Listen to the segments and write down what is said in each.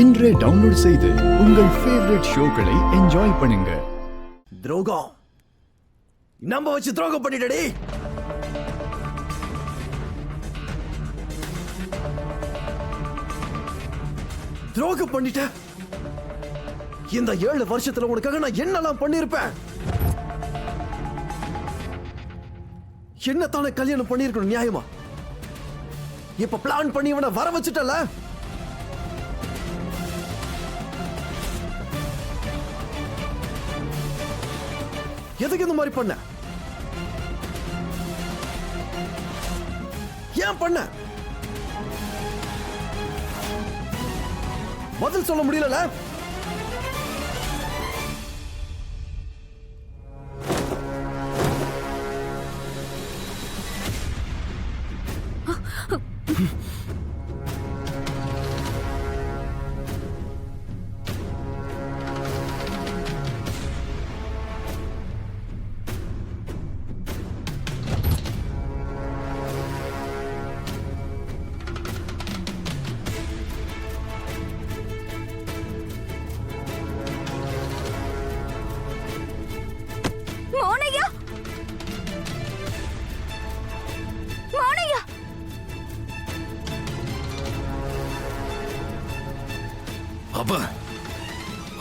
இன்றே டவுன்லோட் செய்து உங்கள் ஃபேவரட் ஷோக்களை என்ஜாய் பண்ணுங்க. துரோகம் நம்ம வச்சு துரோகம் பண்ணிட்டடி. துரோகம் பண்ணிட்ட. இந்த 7 வருஷத்துல உனக்காக நான் என்னெல்லாம் பண்ணிருப்பேன். என்னத்தானே கல்யாணம் பண்ணிருக்கணும் நியாயமா? இப்ப பிளான் பண்ணி இவனை வர வச்சுட்டல. எதுக்கு இந்த மாதிரி பண்ண? ஏன் பண்ண? பதில் சொல்ல முடியல.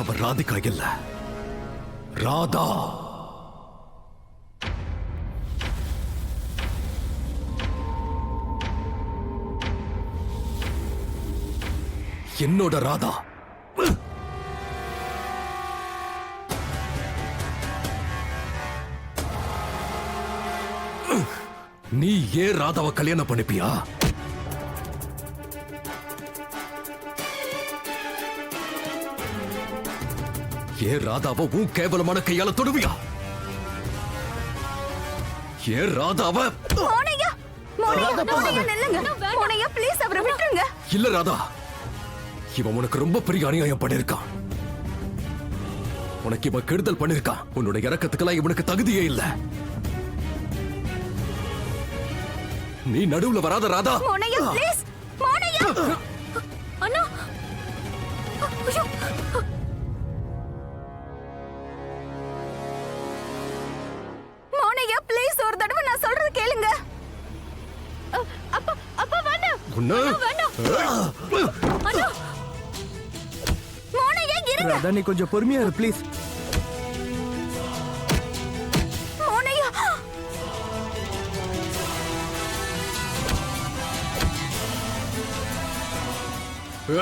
அவ ராதிகா இல்ல, ராதா. என்னோட ராதா. நீ ஏன் ராதாவை கல்யாணம் பண்ணிப்பியா? ஏ ராதாவை உன் கேவலமான கையால தொடுவியா? ஏ ராதாவ இல்ல ராதா, இவன் உனக்கு ரொம்ப பெரிய அநியாயம் பண்ணிருக்கான். உனக்கு இவன் கெடுதல் பண்ணிருக்கான். உன்னோட இறக்கத்துக்கெல்லாம் இவனுக்கு தகுதியே இல்ல. நீ நடுவுல வராத ராதா. ஒரு தடவை நான் சொல்றது கேளுங்க. அப்பா அப்பா வேண்டாம். மோனையா இருங்க. ராதா நீ கொஞ்சம் பொறுமையா இரு ப்ளீஸ். மோனையா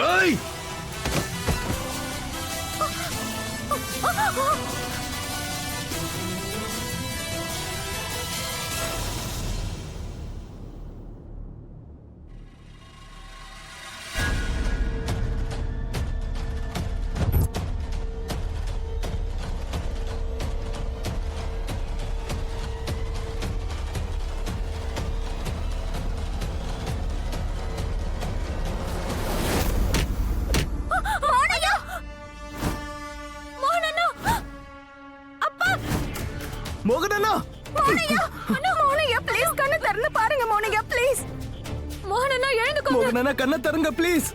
ஏய் மோகனண்ணா. மோனையா மோனையா ப்ளீஸ் கண்ணை திறந்து பாருங்க. மோனையா ப்ளீஸ். மோகனண்ணா எழுந்துக்கோங்க. மோகனண்ணா கண்ணை திறங்க ப்ளீஸ்.